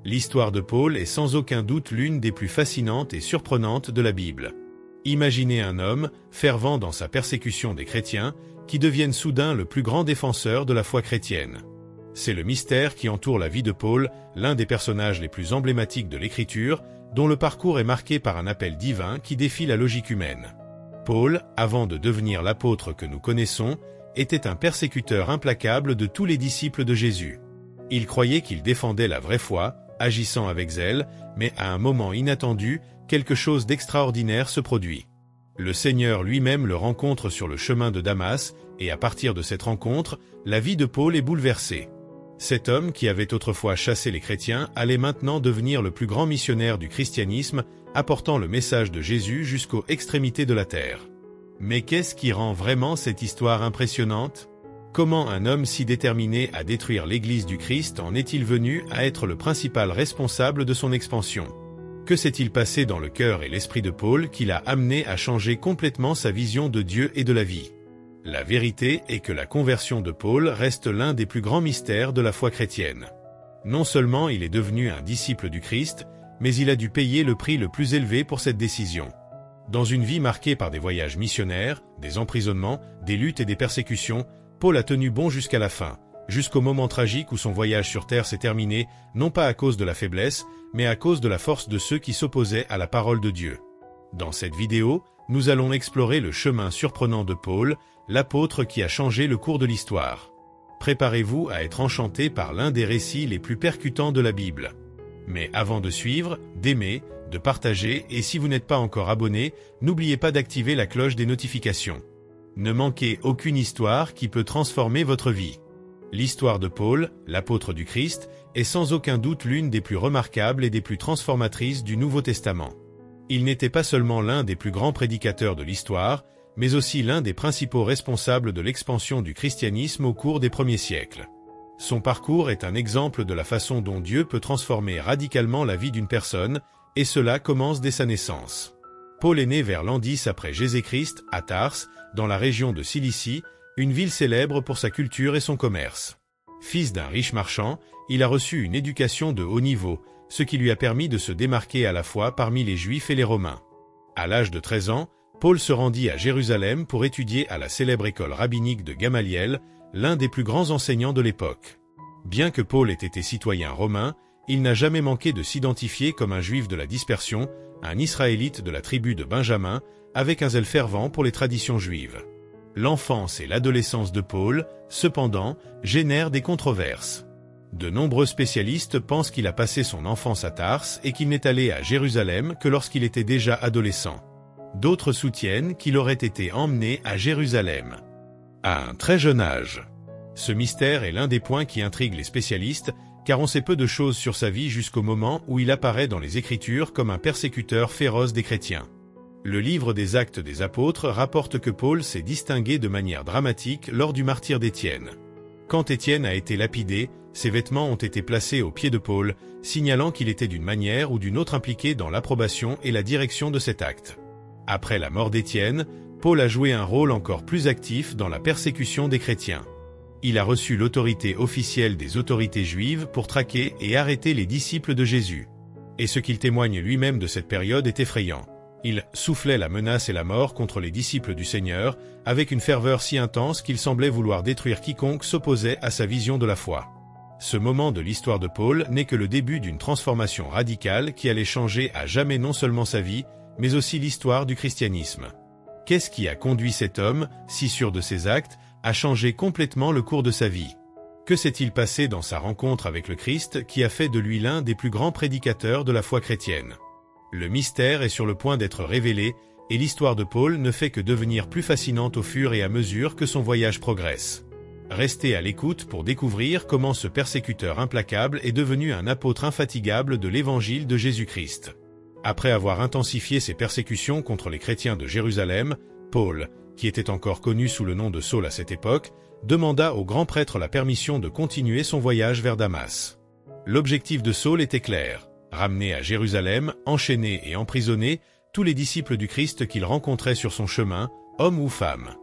L'histoire de Paul est sans aucun doute l'une des plus fascinantes et surprenantes de la Bible. Imaginez un homme, fervent dans sa persécution des chrétiens, qui devienne soudain le plus grand défenseur de la foi chrétienne. C'est le mystère qui entoure la vie de Paul, l'un des personnages les plus emblématiques de l'Écriture, dont le parcours est marqué par un appel divin qui défie la logique humaine. Paul, avant de devenir l'apôtre que nous connaissons, était un persécuteur implacable de tous les disciples de Jésus. Il croyait qu'il défendait la vraie foi, agissant avec zèle, mais à un moment inattendu, quelque chose d'extraordinaire se produit. Le Seigneur lui-même le rencontre sur le chemin de Damas, et à partir de cette rencontre, la vie de Paul est bouleversée. Cet homme qui avait autrefois chassé les chrétiens allait maintenant devenir le plus grand missionnaire du christianisme, apportant le message de Jésus jusqu'aux extrémités de la terre. Mais qu'est-ce qui rend vraiment cette histoire impressionnante? Comment un homme si déterminé à détruire l'Église du Christ en est-il venu à être le principal responsable de son expansion? Que s'est-il passé dans le cœur et l'esprit de Paul qui l'a amené à changer complètement sa vision de Dieu et de la vie? La vérité est que la conversion de Paul reste l'un des plus grands mystères de la foi chrétienne. Non seulement il est devenu un disciple du Christ, mais il a dû payer le prix le plus élevé pour cette décision. Dans une vie marquée par des voyages missionnaires, des emprisonnements, des luttes et des persécutions, Paul a tenu bon jusqu'à la fin, jusqu'au moment tragique où son voyage sur terre s'est terminé, non pas à cause de la faiblesse, mais à cause de la force de ceux qui s'opposaient à la parole de Dieu. Dans cette vidéo, nous allons explorer le chemin surprenant de Paul, l'apôtre qui a changé le cours de l'histoire. Préparez-vous à être enchanté par l'un des récits les plus percutants de la Bible. Mais avant de suivre, d'aimer, de partager et si vous n'êtes pas encore abonné, n'oubliez pas d'activer la cloche des notifications. Ne manquez aucune histoire qui peut transformer votre vie. L'histoire de Paul, l'apôtre du Christ, est sans aucun doute l'une des plus remarquables et des plus transformatrices du Nouveau Testament. Il n'était pas seulement l'un des plus grands prédicateurs de l'histoire, mais aussi l'un des principaux responsables de l'expansion du christianisme au cours des premiers siècles. Son parcours est un exemple de la façon dont Dieu peut transformer radicalement la vie d'une personne, et cela commence dès sa naissance. Paul est né vers l'an 10 après Jésus-Christ, à Tars, dans la région de Cilicie, une ville célèbre pour sa culture et son commerce. Fils d'un riche marchand, il a reçu une éducation de haut niveau, ce qui lui a permis de se démarquer à la fois parmi les Juifs et les Romains. À l'âge de 13 ans, Paul se rendit à Jérusalem pour étudier à la célèbre école rabbinique de Gamaliel, l'un des plus grands enseignants de l'époque. Bien que Paul ait été citoyen romain, il n'a jamais manqué de s'identifier comme un juif de la dispersion, un israélite de la tribu de Benjamin, avec un zèle fervent pour les traditions juives. L'enfance et l'adolescence de Paul, cependant, génèrent des controverses. De nombreux spécialistes pensent qu'il a passé son enfance à Tars et qu'il n'est allé à Jérusalem que lorsqu'il était déjà adolescent. D'autres soutiennent qu'il aurait été emmené à Jérusalem à un très jeune âge. Ce mystère est l'un des points qui intrigue les spécialistes, car on sait peu de choses sur sa vie jusqu'au moment où il apparaît dans les Écritures comme un persécuteur féroce des chrétiens. Le livre des Actes des Apôtres rapporte que Paul s'est distingué de manière dramatique lors du martyre d'Étienne. Quand Étienne a été lapidé, ses vêtements ont été placés aux pieds de Paul, signalant qu'il était d'une manière ou d'une autre impliqué dans l'approbation et la direction de cet acte. Après la mort d'Étienne, Paul a joué un rôle encore plus actif dans la persécution des chrétiens. Il a reçu l'autorité officielle des autorités juives pour traquer et arrêter les disciples de Jésus. Et ce qu'il témoigne lui-même de cette période est effrayant. Il soufflait la menace et la mort contre les disciples du Seigneur, avec une ferveur si intense qu'il semblait vouloir détruire quiconque s'opposait à sa vision de la foi. Ce moment de l'histoire de Paul n'est que le début d'une transformation radicale qui allait changer à jamais non seulement sa vie, mais aussi l'histoire du christianisme. Qu'est-ce qui a conduit cet homme, si sûr de ses actes, à changer complètement le cours de sa vie? Que s'est-il passé dans sa rencontre avec le Christ qui a fait de lui l'un des plus grands prédicateurs de la foi chrétienne? Le mystère est sur le point d'être révélé, et l'histoire de Paul ne fait que devenir plus fascinante au fur et à mesure que son voyage progresse. Restez à l'écoute pour découvrir comment ce persécuteur implacable est devenu un apôtre infatigable de l'évangile de Jésus-Christ. Après avoir intensifié ses persécutions contre les chrétiens de Jérusalem, Paul, qui était encore connu sous le nom de Saul à cette époque, demanda au grand prêtre la permission de continuer son voyage vers Damas. L'objectif de Saul était clair: ramener à Jérusalem, enchaîner et emprisonner tous les disciples du Christ qu'il rencontrait sur son chemin, hommes ou femmes.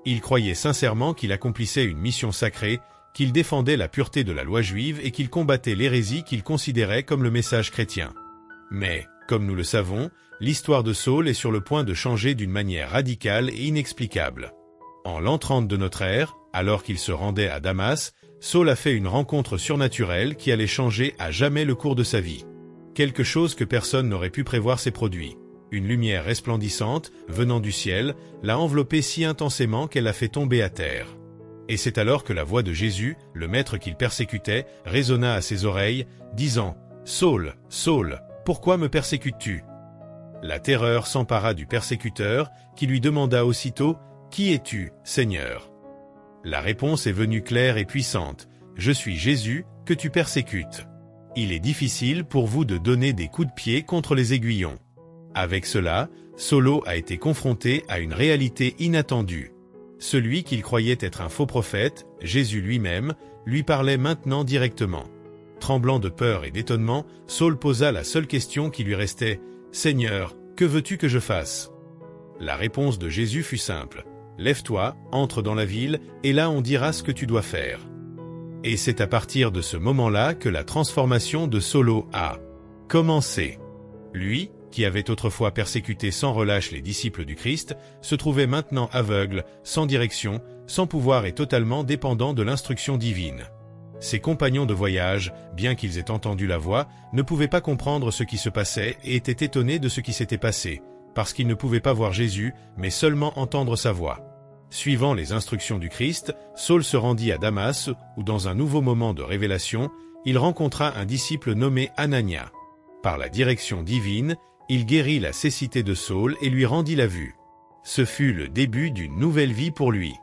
Il croyait sincèrement qu'il accomplissait une mission sacrée, qu'il défendait la pureté de la loi juive et qu'il combattait l'hérésie qu'il considérait comme le message chrétien. Mais, comme nous le savons, l'histoire de Saul est sur le point de changer d'une manière radicale et inexplicable. En l'an 30 de notre ère, alors qu'il se rendait à Damas, Saul a fait une rencontre surnaturelle qui allait changer à jamais le cours de sa vie. Quelque chose que personne n'aurait pu prévoir s'est produit. Une lumière resplendissante, venant du ciel, l'a enveloppé si intensément qu'elle l'a fait tomber à terre. Et c'est alors que la voix de Jésus, le maître qu'il persécutait, résonna à ses oreilles, disant « Saul, Saul, pourquoi me persécutes-tu » La terreur s'empara du persécuteur, qui lui demanda aussitôt « Qui es-tu, Seigneur » La réponse est venue claire et puissante « Je suis Jésus, que tu persécutes. » Il est difficile pour vous de donner des coups de pied contre les aiguillons. Avec cela, Saul a été confronté à une réalité inattendue. Celui qu'il croyait être un faux prophète, Jésus lui-même, lui parlait maintenant directement. Tremblant de peur et d'étonnement, Saul posa la seule question qui lui restait « Seigneur, que veux-tu que je fasse ?» La réponse de Jésus fut simple « Lève-toi, entre dans la ville, et là on dira ce que tu dois faire. » Et c'est à partir de ce moment-là que la transformation de Saul a commencé. Lui, qui avait autrefois persécuté sans relâche les disciples du Christ, se trouvait maintenant aveugle, sans direction, sans pouvoir et totalement dépendant de l'instruction divine. Ses compagnons de voyage, bien qu'ils aient entendu la voix, ne pouvaient pas comprendre ce qui se passait et étaient étonnés de ce qui s'était passé, parce qu'ils ne pouvaient pas voir Jésus, mais seulement entendre sa voix. Suivant les instructions du Christ, Saul se rendit à Damas, où dans un nouveau moment de révélation, il rencontra un disciple nommé Anania. Par la direction divine, il guérit la cécité de Saul et lui rendit la vue. Ce fut le début d'une nouvelle vie pour lui.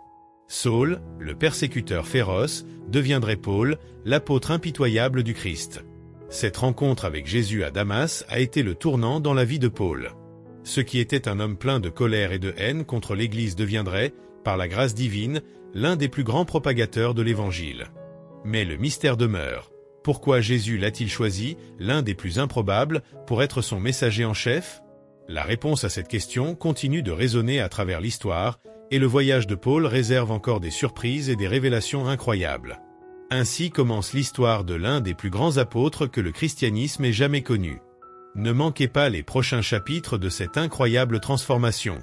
Saul, le persécuteur féroce, deviendrait Paul, l'apôtre impitoyable du Christ. Cette rencontre avec Jésus à Damas a été le tournant dans la vie de Paul. Ce qui était un homme plein de colère et de haine contre l'Église deviendrait, par la grâce divine, l'un des plus grands propagateurs de l'Évangile. Mais le mystère demeure. Pourquoi Jésus l'a-t-il choisi, l'un des plus improbables, pour être son messager en chef? La réponse à cette question continue de résonner à travers l'histoire, et le voyage de Paul réserve encore des surprises et des révélations incroyables. Ainsi commence l'histoire de l'un des plus grands apôtres que le christianisme ait jamais connu. Ne manquez pas les prochains chapitres de cette incroyable transformation.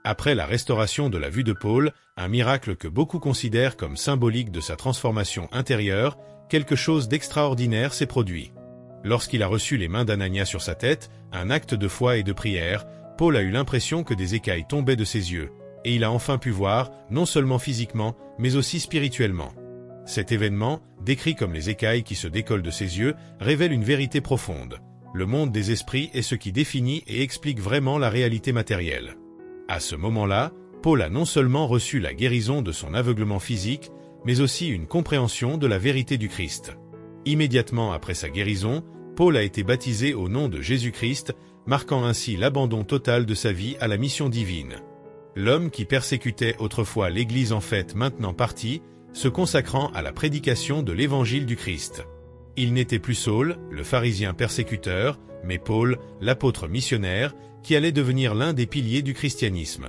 Après la restauration de la vue de Paul, un miracle que beaucoup considèrent comme symbolique de sa transformation intérieure, quelque chose d'extraordinaire s'est produit. Lorsqu'il a reçu les mains d'Anania sur sa tête, un acte de foi et de prière, Paul a eu l'impression que des écailles tombaient de ses yeux, et il a enfin pu voir, non seulement physiquement, mais aussi spirituellement. Cet événement, décrit comme les écailles qui se décollent de ses yeux, révèle une vérité profonde. Le monde des esprits est ce qui définit et explique vraiment la réalité matérielle. À ce moment-là, Paul a non seulement reçu la guérison de son aveuglement physique, mais aussi une compréhension de la vérité du Christ. Immédiatement après sa guérison, Paul a été baptisé au nom de Jésus-Christ, marquant ainsi l'abandon total de sa vie à la mission divine. L'homme qui persécutait autrefois l'Église en fait maintenant partie, se consacrant à la prédication de l'Évangile du Christ. Il n'était plus Saul, le pharisien persécuteur, mais Paul, l'apôtre missionnaire, qui allait devenir l'un des piliers du christianisme.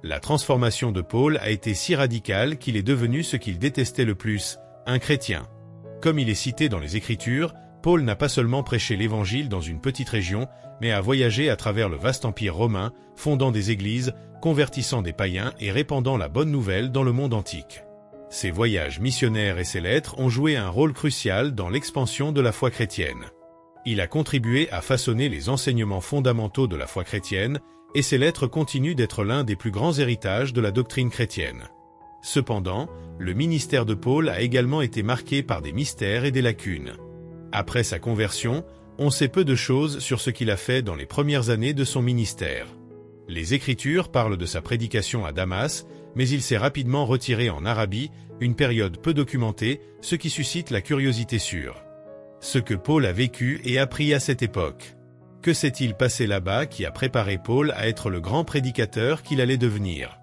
La transformation de Paul a été si radicale qu'il est devenu ce qu'il détestait le plus, un chrétien. Comme il est cité dans les Écritures, Paul n'a pas seulement prêché l'Évangile dans une petite région, mais a voyagé à travers le vaste empire romain, fondant des églises, convertissant des païens et répandant la bonne nouvelle dans le monde antique. Ses voyages missionnaires et ses lettres ont joué un rôle crucial dans l'expansion de la foi chrétienne. Il a contribué à façonner les enseignements fondamentaux de la foi chrétienne, et ses lettres continuent d'être l'un des plus grands héritages de la doctrine chrétienne. Cependant, le ministère de Paul a également été marqué par des mystères et des lacunes. Après sa conversion, on sait peu de choses sur ce qu'il a fait dans les premières années de son ministère. Les Écritures parlent de sa prédication à Damas, mais il s'est rapidement retiré en Arabie, une période peu documentée, ce qui suscite la curiosité sur ce que Paul a vécu et appris à cette époque. Que s'est-il passé là-bas qui a préparé Paul à être le grand prédicateur qu'il allait devenir?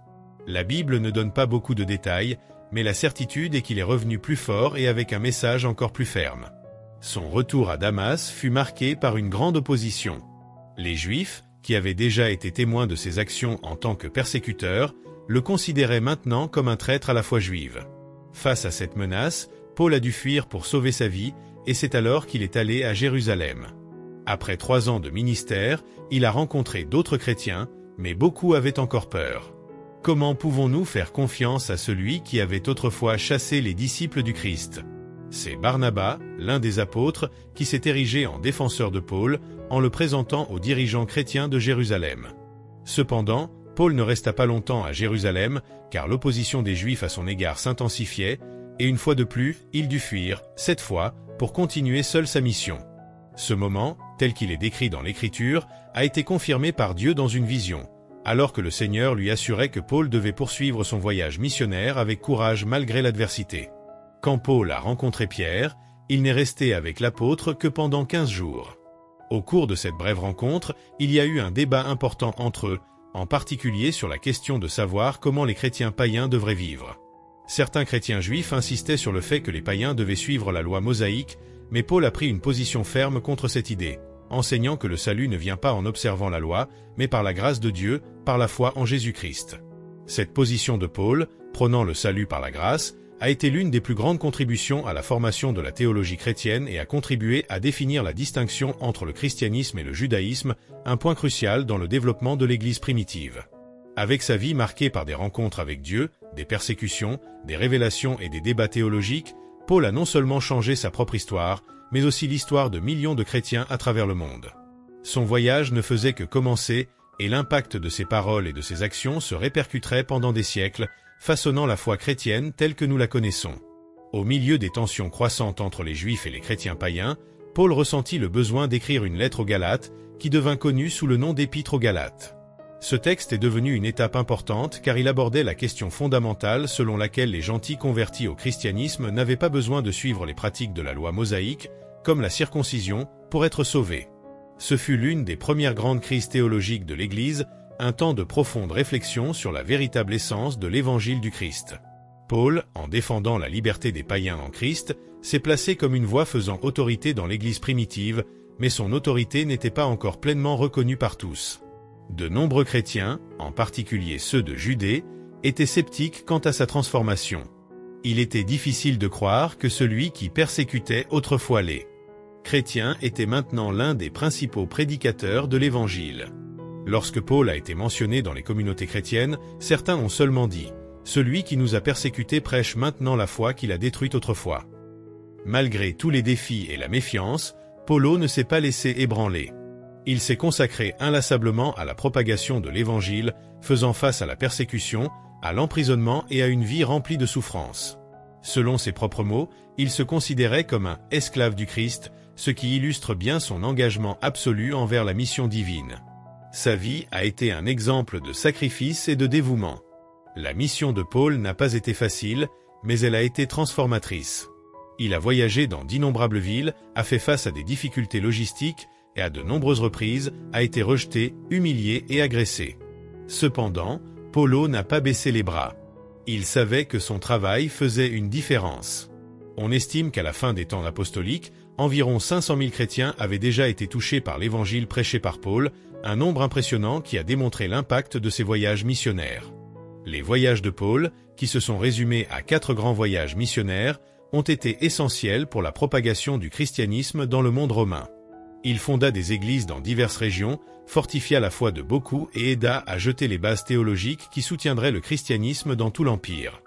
La Bible ne donne pas beaucoup de détails, mais la certitude est qu'il est revenu plus fort et avec un message encore plus ferme. Son retour à Damas fut marqué par une grande opposition. Les Juifs, qui avaient déjà été témoins de ses actions en tant que persécuteur, le considéraient maintenant comme un traître à la foi juive. Face à cette menace, Paul a dû fuir pour sauver sa vie, et c'est alors qu'il est allé à Jérusalem. Après 3 ans de ministère, il a rencontré d'autres chrétiens, mais beaucoup avaient encore peur. Comment pouvons-nous faire confiance à celui qui avait autrefois chassé les disciples du Christ? C'est Barnabas, l'un des apôtres, qui s'est érigé en défenseur de Paul, en le présentant aux dirigeants chrétiens de Jérusalem. Cependant, Paul ne resta pas longtemps à Jérusalem, car l'opposition des Juifs à son égard s'intensifiait, et une fois de plus, il dut fuir, cette fois, pour continuer seul sa mission. Ce moment, tel qu'il est décrit dans l'Écriture, a été confirmé par Dieu dans une vision, alors que le Seigneur lui assurait que Paul devait poursuivre son voyage missionnaire avec courage malgré l'adversité. Quand Paul a rencontré Pierre, il n'est resté avec l'apôtre que pendant 15 jours. Au cours de cette brève rencontre, il y a eu un débat important entre eux, en particulier sur la question de savoir comment les chrétiens païens devraient vivre. Certains chrétiens juifs insistaient sur le fait que les païens devaient suivre la loi mosaïque, mais Paul a pris une position ferme contre cette idée, enseignant que le salut ne vient pas en observant la loi, mais par la grâce de Dieu, par la foi en Jésus-Christ. Cette position de Paul, prônant le salut par la grâce, a été l'une des plus grandes contributions à la formation de la théologie chrétienne et a contribué à définir la distinction entre le christianisme et le judaïsme, un point crucial dans le développement de l'Église primitive. Avec sa vie marquée par des rencontres avec Dieu, des persécutions, des révélations et des débats théologiques, Paul a non seulement changé sa propre histoire, mais aussi l'histoire de millions de chrétiens à travers le monde. Son voyage ne faisait que commencer, et l'impact de ses paroles et de ses actions se répercuterait pendant des siècles, façonnant la foi chrétienne telle que nous la connaissons. Au milieu des tensions croissantes entre les Juifs et les chrétiens païens, Paul ressentit le besoin d'écrire une lettre aux Galates, qui devint connue sous le nom d'Épître aux Galates. Ce texte est devenu une étape importante car il abordait la question fondamentale selon laquelle les gentils convertis au christianisme n'avaient pas besoin de suivre les pratiques de la loi mosaïque, comme la circoncision, pour être sauvés. Ce fut l'une des premières grandes crises théologiques de l'Église, un temps de profonde réflexion sur la véritable essence de l'Évangile du Christ. Paul, en défendant la liberté des païens en Christ, s'est placé comme une voix faisant autorité dans l'Église primitive, mais son autorité n'était pas encore pleinement reconnue par tous. De nombreux chrétiens, en particulier ceux de Judée, étaient sceptiques quant à sa transformation. Il était difficile de croire que celui qui persécutait autrefois les chrétiens était maintenant l'un des principaux prédicateurs de l'Évangile. Lorsque Paul a été mentionné dans les communautés chrétiennes, certains ont seulement dit « Celui qui nous a persécutés prêche maintenant la foi qu'il a détruite autrefois ». Malgré tous les défis et la méfiance, Paulo ne s'est pas laissé ébranler. Il s'est consacré inlassablement à la propagation de l'Évangile, faisant face à la persécution, à l'emprisonnement et à une vie remplie de souffrances. Selon ses propres mots, il se considérait comme un « esclave du Christ », ce qui illustre bien son engagement absolu envers la mission divine. Sa vie a été un exemple de sacrifice et de dévouement. La mission de Paul n'a pas été facile, mais elle a été transformatrice. Il a voyagé dans d'innombrables villes, a fait face à des difficultés logistiques, et à de nombreuses reprises, a été rejeté, humilié et agressé. Cependant, Paulo n'a pas baissé les bras. Il savait que son travail faisait une différence. On estime qu'à la fin des temps apostoliques, environ 500 000 chrétiens avaient déjà été touchés par l'évangile prêché par Paul, un nombre impressionnant qui a démontré l'impact de ses voyages missionnaires. Les voyages de Paul, qui se sont résumés à 4 grands voyages missionnaires, ont été essentiels pour la propagation du christianisme dans le monde romain. Il fonda des églises dans diverses régions, fortifia la foi de beaucoup et aida à jeter les bases théologiques qui soutiendraient le christianisme dans tout l'Empire.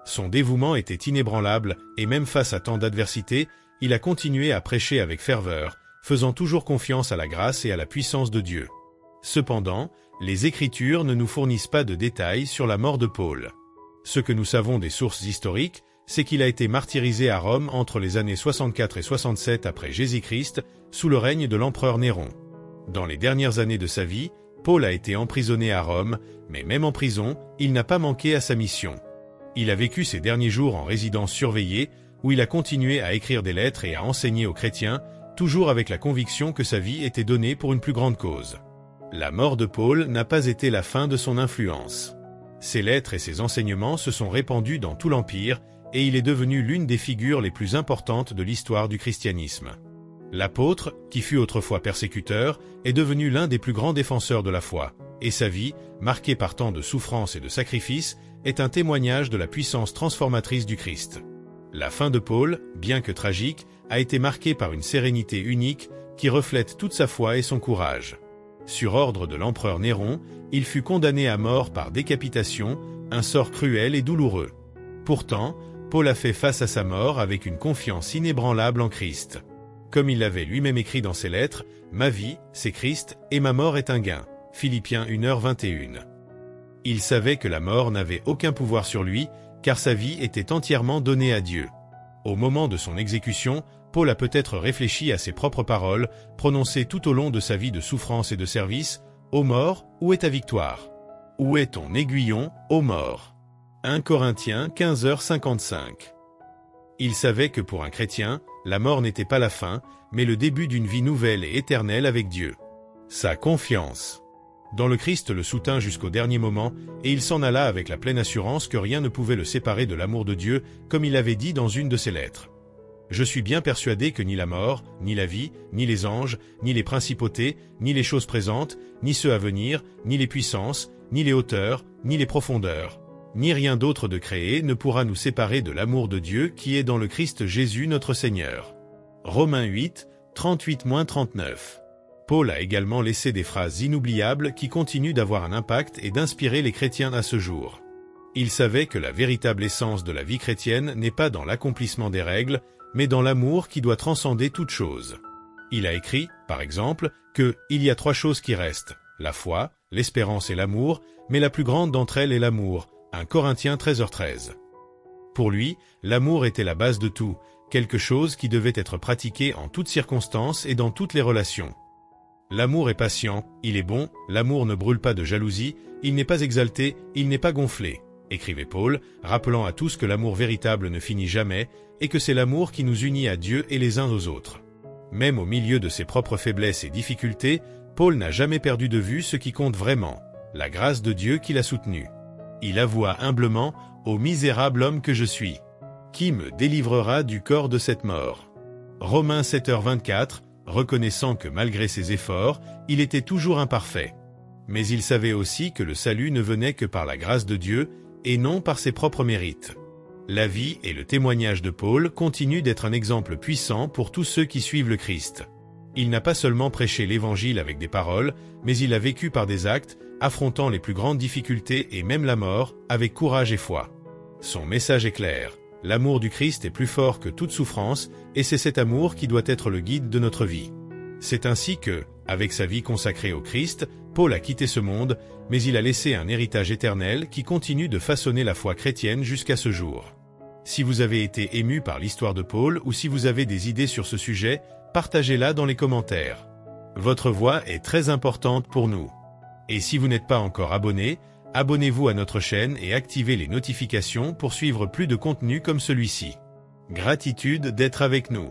Son dévouement était inébranlable et même face à tant d'adversité, il a continué à prêcher avec ferveur, faisant toujours confiance à la grâce et à la puissance de Dieu. Cependant, les Écritures ne nous fournissent pas de détails sur la mort de Paul. Ce que nous savons des sources historiques, c'est qu'il a été martyrisé à Rome entre les années 64 et 67 après Jésus-Christ, sous le règne de l'empereur Néron. Dans les dernières années de sa vie, Paul a été emprisonné à Rome, mais même en prison, il n'a pas manqué à sa mission. Il a vécu ses derniers jours en résidence surveillée, où il a continué à écrire des lettres et à enseigner aux chrétiens, toujours avec la conviction que sa vie était donnée pour une plus grande cause. La mort de Paul n'a pas été la fin de son influence. Ses lettres et ses enseignements se sont répandus dans tout l'Empire, et il est devenu l'une des figures les plus importantes de l'histoire du christianisme. L'apôtre, qui fut autrefois persécuteur, est devenu l'un des plus grands défenseurs de la foi, et sa vie, marquée par tant de souffrances et de sacrifices, est un témoignage de la puissance transformatrice du Christ. La fin de Paul, bien que tragique, a été marquée par une sérénité unique qui reflète toute sa foi et son courage. Sur ordre de l'empereur Néron, il fut condamné à mort par décapitation, un sort cruel et douloureux. Pourtant, Paul a fait face à sa mort avec une confiance inébranlable en Christ. Comme il l'avait lui-même écrit dans ses lettres, « Ma vie, c'est Christ, et ma mort est un gain » Philippiens 1h21. Il savait que la mort n'avait aucun pouvoir sur lui, car sa vie était entièrement donnée à Dieu. Au moment de son exécution, Paul a peut-être réfléchi à ses propres paroles, prononcées tout au long de sa vie de souffrance et de service, « Ô mort, où est ta victoire? Où est ton aiguillon, ô mort ?» 1 Corinthiens 15h55. Il savait que pour un chrétien, la mort n'était pas la fin, mais le début d'une vie nouvelle et éternelle avec Dieu. Sa confiance dans le Christ le soutint jusqu'au dernier moment, et il s'en alla avec la pleine assurance que rien ne pouvait le séparer de l'amour de Dieu, comme il l'avait dit dans une de ses lettres. « Je suis bien persuadé que ni la mort, ni la vie, ni les anges, ni les principautés, ni les choses présentes, ni ceux à venir, ni les puissances, ni les hauteurs, ni les profondeurs, ni rien d'autre de créé ne pourra nous séparer de l'amour de Dieu qui est dans le Christ Jésus notre Seigneur. » Romains 8, 38-39. Paul a également laissé des phrases inoubliables qui continuent d'avoir un impact et d'inspirer les chrétiens à ce jour. Il savait que la véritable essence de la vie chrétienne n'est pas dans l'accomplissement des règles, mais dans l'amour qui doit transcender toute chose. Il a écrit, par exemple, que « il y a 3 choses qui restent, la foi, l'espérance et l'amour, mais la plus grande d'entre elles est l'amour. » 1 Corinthiens 13h13. Pour lui, l'amour était la base de tout, quelque chose qui devait être pratiqué en toutes circonstances et dans toutes les relations. L'amour est patient, il est bon, l'amour ne brûle pas de jalousie, il n'est pas exalté, il n'est pas gonflé, écrivait Paul, rappelant à tous que l'amour véritable ne finit jamais, et que c'est l'amour qui nous unit à Dieu et les uns aux autres. Même au milieu de ses propres faiblesses et difficultés, Paul n'a jamais perdu de vue ce qui compte vraiment, la grâce de Dieu qui l'a soutenu. Il avoua humblement, « Ô misérable homme que je suis, qui me délivrera du corps de cette mort ?» Romains 7h24, reconnaissant que malgré ses efforts, il était toujours imparfait. Mais il savait aussi que le salut ne venait que par la grâce de Dieu, et non par ses propres mérites. La vie et le témoignage de Paul continuent d'être un exemple puissant pour tous ceux qui suivent le Christ. Il n'a pas seulement prêché l'Évangile avec des paroles, mais il a vécu par des actes, affrontant les plus grandes difficultés et même la mort, avec courage et foi. Son message est clair. L'amour du Christ est plus fort que toute souffrance, et c'est cet amour qui doit être le guide de notre vie. C'est ainsi que, avec sa vie consacrée au Christ, Paul a quitté ce monde, mais il a laissé un héritage éternel qui continue de façonner la foi chrétienne jusqu'à ce jour. Si vous avez été ému par l'histoire de Paul ou si vous avez des idées sur ce sujet, partagez-la dans les commentaires. Votre voix est très importante pour nous. Et si vous n'êtes pas encore abonné, abonnez-vous à notre chaîne et activez les notifications pour suivre plus de contenus comme celui-ci. Gratitude d'être avec nous.